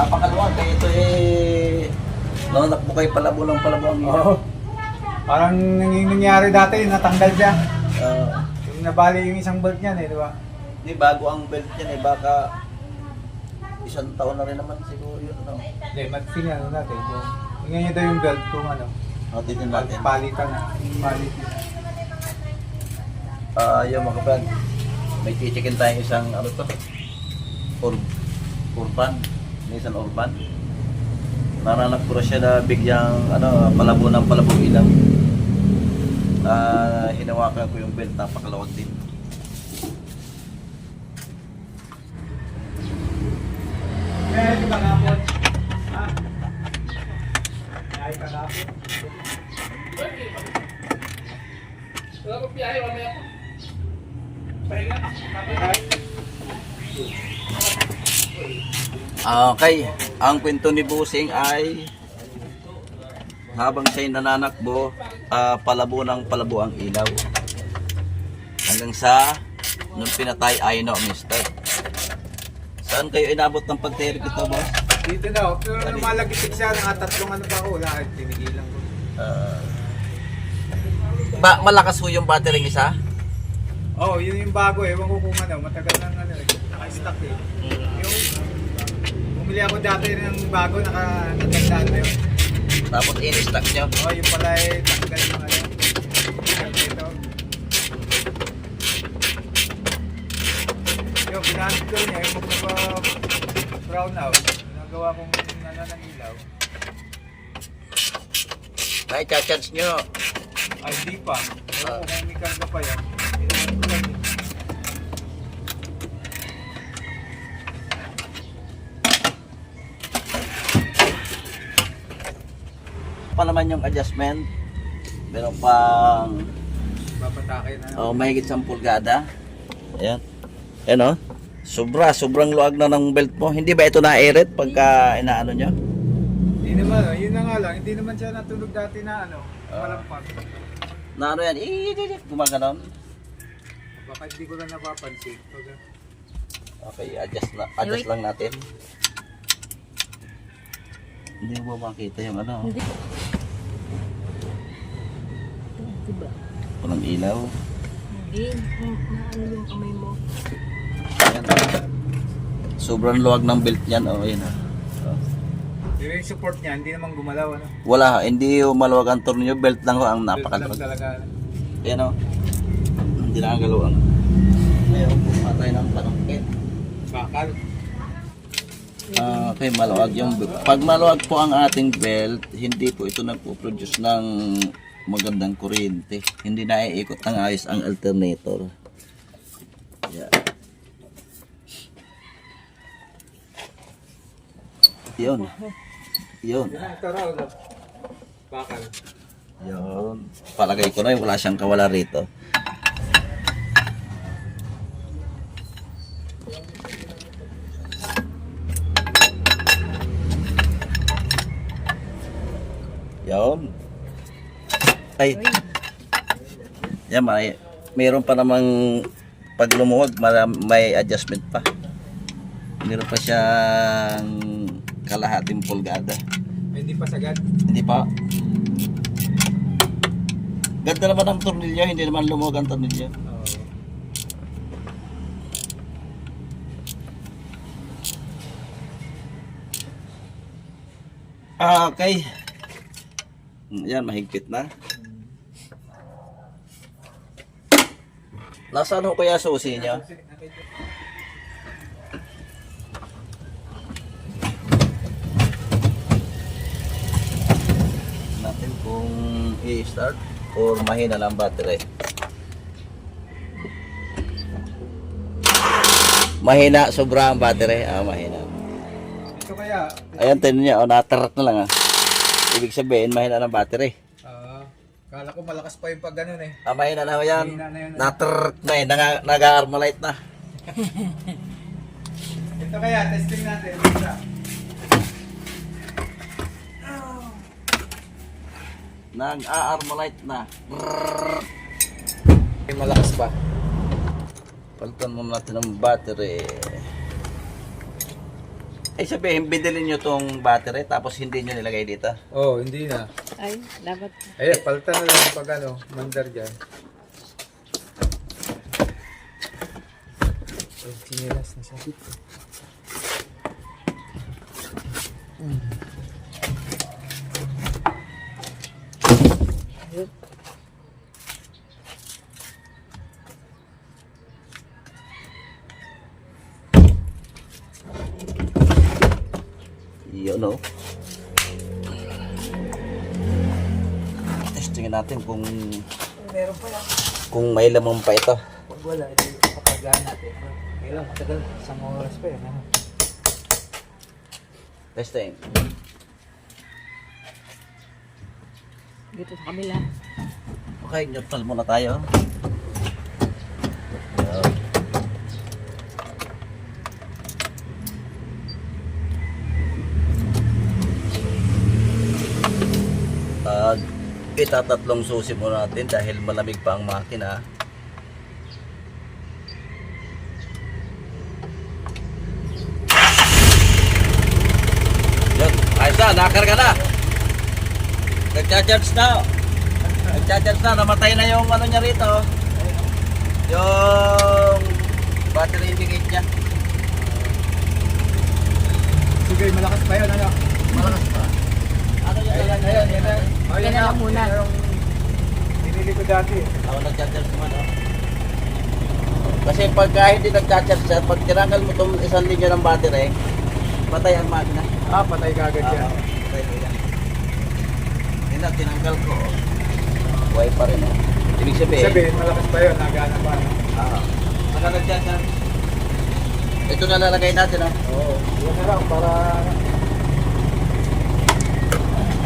Napakaluwag. Kaya ito nanak mo kayo palabo ng palabo ang ilaw. Oo. Parang nangyari dati, natanggal siya. Ah, Yung nabali yung isang bolt niyan di ba? Di bago ang belt yan baka isang taon na rin naman siguro yun. No? Hindi, mag-tingnan natin. Tingnan niyo daw yung belt kung ano. Titin natin. Palitan na. Palit. Yung mga kapag, may chichikin tayong isang ano to, urban, isang urban. Naranak ko siya na bigyang palabo ng palabo ilang. Hinawakan ko yung belt, napakalawag din. Kaya ito kahapon. Ha? Kaya ito kahapon. Wala ko biyahe, mamaya ko. Pahinga. Okay, ang kwento ni Busing ay habang siya'y nananakbo, palabo ng palabo ang ilaw. Hanggang sa nung pinatay ay no, mister. Saan kayo inabot ng pagtirik ito, boss? Dito daw. Pero lumalagitik siya. Nakatatlong ano pa ako. Lahat. Tinigilan ko. Malakas ho yung battery isa? Oh, yun yung bago eh. Ewan ko kung ano. Matagal nang ano eh. Naka-stock eh. Yung bumili ako dati ng bago. Nakatandaan na yun. Tapos in-stock nyo? Oh, yung pala eh. Tanggal yung ano. Ito. Yung ginamit ko niya. Yung magpapa-brown out. Nagawa kong ano ng ilaw. Ay, cha-charge nyo. Ay, di pa. Ewan ko kung may karga pa yan. Ginamit ko lang eh. Pa naman yung adjustment. Meron pang Papatakin na. mahigit 10 pulgada. Ayan. Ayan o. Sobrang luwag na ng belt mo. Hindi ba ito na-aired pagka inaano nyo? Hindi naman, oh. Yun na nga lang. Hindi naman siya natulog dati na ano. Malampas. Na ano yan? Gumaganon. Baka hindi ko lang napapansin. Okay, adjust lang natin. Hindi mo ba makita yung ano? Hindi. Diba? Walang ilaw. Hindi. Naano yung kamay mo? Ayan. Sobrang luwag ng belt niyan. Ayan. Yung support niya, hindi naman gumalaw ano. Wala, hindi yung maluwag ang tornilyo. Belt lang ho ang Belt lang napakaluwag. talaga. Ayan o. Hindi na ang galaw. Mayroon po patay ng panungkit. Bakal. Okay, maluwag yung belt. Pag maluwag po ang ating belt, hindi po ito nagpo-produce ng magandang kuryente. Hindi na iikot ng ayos ang alternator. Yeah. Yun. Yun. Ito raw. Bakal. Yun. Palagay ko na wala siyang kawala rito. Yun. Ay. Yan, mayroon pa namang pag lumuwag, may adjustment pa. Meron pa siyang kalahating pulgada. Hindi pa sagad. Hindi pa. Ganda naman ang tornilyo, hindi naman lumuwag ang tornilyo. Okay. Yan, mahigpit na. Nasaan ho kaya susi niya? Natin kung i-start or mahina lang battery. Mahina, sobra ang battery. Mahina. Ito kaya. Ayan, tinan niya. Natarat na lang Ibig sabihin, mahina ng battery. Kala ko malakas pa yung pag ganun eh. Mahina na ho yan. Mahina na yun. Natarat na Nag-armalite na. Ito kaya, testing natin. Isa. Nag-armalite na. May malakas pa. Palitan muna natin ang battery. Ay sabihin, bidilin nyo tong battery tapos hindi nyo nilagay dito. Oh, hindi na. Ay, dapat. Ayan, palitan na lang pag ano, mandar dyan. Ay, sinilas na siya. Yun o. Testingin natin kung Meron pa yan. kung may lamang pa ito. Pag wala, ito kapaglaan natin. Kailan, matagal. Isang oras pa yan. Ano? Testing. Dito sa kabila. Okay, neutral muna tayo. Yun. Itatatlong susi muna natin dahil malamig pa ang makina. Yun, ayos na, nakarga na. Nagcha-charge na. Nagcha-charge na, namatay na yung ano niya rito. Yung battery indicate niya. Sige, malakas pa yun. Ano? Malakas pa. Ano yan? Ayan. Oh, Yan na lang muna. Yung binili ko dati. Ako nagcha-charge naman, oh. Kasi pagka hindi nagcha-charge siya, pag tinanggal mo itong isang linya ng battery, patay ang makina. Ah, patay kagad yan. Patay ko yan. Hindi na, tinanggal ko. Oh. Buhay pa rin, oh. Ibig sabihin, Malakas pa yun. Nagana pa. Saka nagcha-charge. Ito na lalagay natin, oh. Oo. Yan na lang para...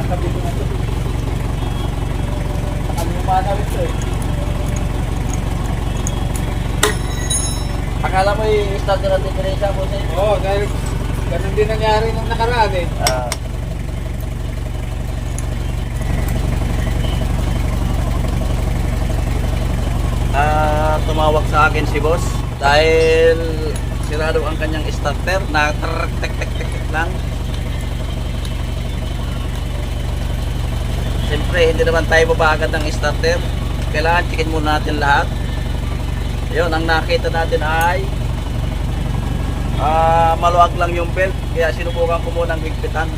Natabi ko na ito. Ano yung manawit ito eh. Akala mo i-start na natin pinesa mo sa inyo? Oo, dahil ganun din nangyari nung nakaraan eh. Tumawag sa akin si boss dahil sirado ang kanyang starter na tek lang. Siyempre hindi naman tayo babagad ng starter, kailangan checkin muna natin lahat. Yun, ang nakita natin ay maluwag lang yung belt, kaya sinubukan ko muna ng higpitan.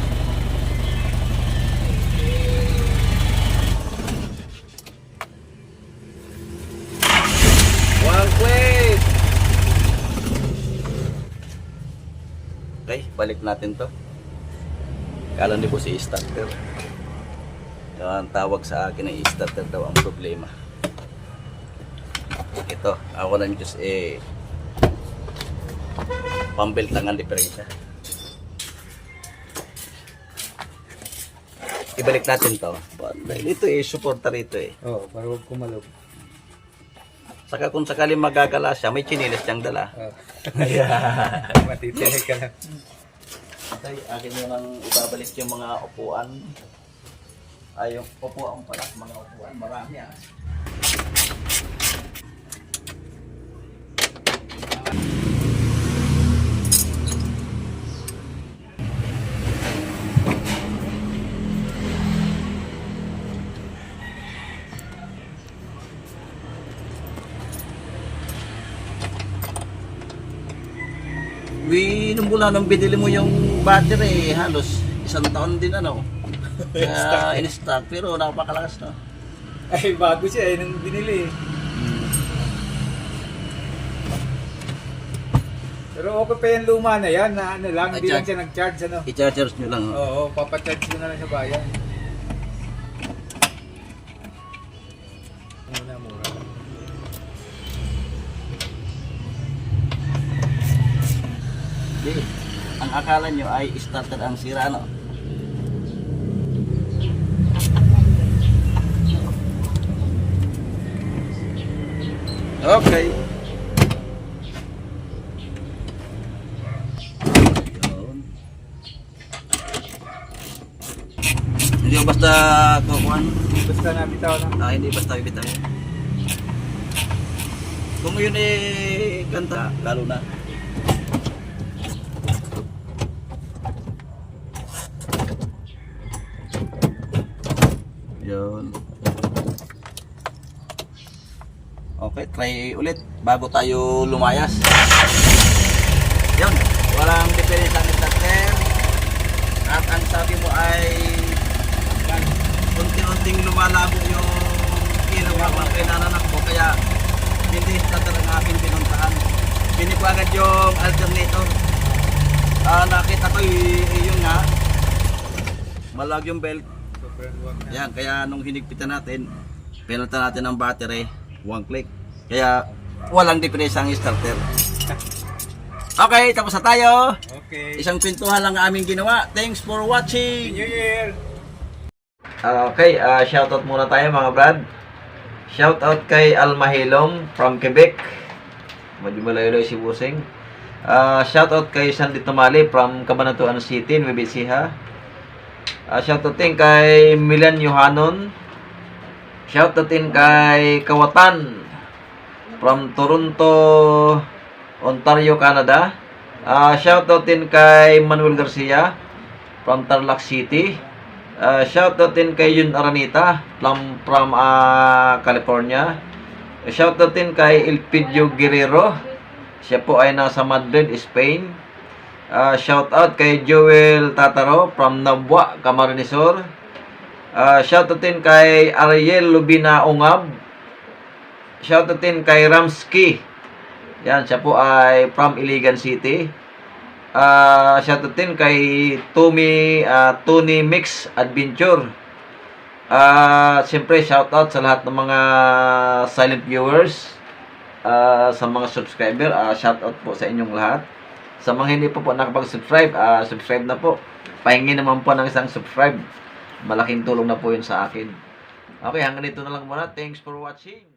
One click! Okay, balik natin to. Kala ni po si starter. Ang tawag sa akin ay starter daw ang problema. Ito, ako na just pambelt lang ang diferensya. Ibalik natin to. Ito supporter ito eh. Oo, para huwag kumalog. Saka kung sakaling magagala siya, may chinilis siyang dala. Ayan. Matitinig ka lang. Okay, akin mo nang ibabalik yung mga upuan. Ay, yung upuan pala, mga upuan, marami ah. Nung mula nung binili mo yung battery, halos isang taon din ano. Kaya in-stock, pero napakalakas no. Ay, bago siya eh, nung binili. Pero okay pa yung luma na yan, na ano lang, hindi lang siya nag-charge ano. I-charge nyo lang. Oh. Oo, papacharge mo na lang sa bayan. Mura. Di, ang akala nyo ay starter ang sira no. Okay. Yun. Hindi ko basta kukuhan. Basta nabitaw na. Hindi basta bibitaw. Kung yun kanta, lalo na. Okay, try ulit bago tayo lumayas. Yun, walang diferensya ng starter. At ang sabi mo ay unti-unting lumalabo yung ilaw habang pinananak mo. Kaya hindi starter ang aking pinuntahan. Pinip ko agad yung alternator. Nakita ko yun nga, malag yung belt. Yan, kaya nung hinigpitan natin, pinalitan natin ang battery, one click. Kaya walang diferensya ang starter. Okay, tapos na tayo. Okay. Isang pintuhan lang ang aming ginawa. Thanks for watching. New Year! Okay, shoutout muna tayo mga brad. Shoutout kay Almahilom from Quebec. Medyo malayo si Busing. Shoutout kay Sandy Tamali from Cabanatuan City, Nueva Ecija. Shoutout din kay Milan Yohanon. Shoutout din kay Kawatan from Toronto, Ontario, Canada. Shoutout din kay Manuel Garcia from Tarlac City. Shoutout din kay Yun Aranita from California. Shoutout din kay Elpidio Guerrero. Siya po ay nasa Madrid, Spain. Shoutout kay Joel Tataro from Nabwa, Camarines Sur. Shoutout din kay Ariel Lubina Ungab. Shoutout din kay Ramski. Yan, siya po ay from Iligan City. Shoutout din kay Tony Mix Adventure. Siyempre, shoutout sa lahat ng mga silent viewers. Sa mga subscriber, shoutout po sa inyong lahat. Sa mga hindi po nakapag-subscribe, subscribe na po. Pahingi naman po ng isang subscribe. Malaking tulong na po yun sa akin. Okay, hanggang dito na lang muna. Thanks for watching.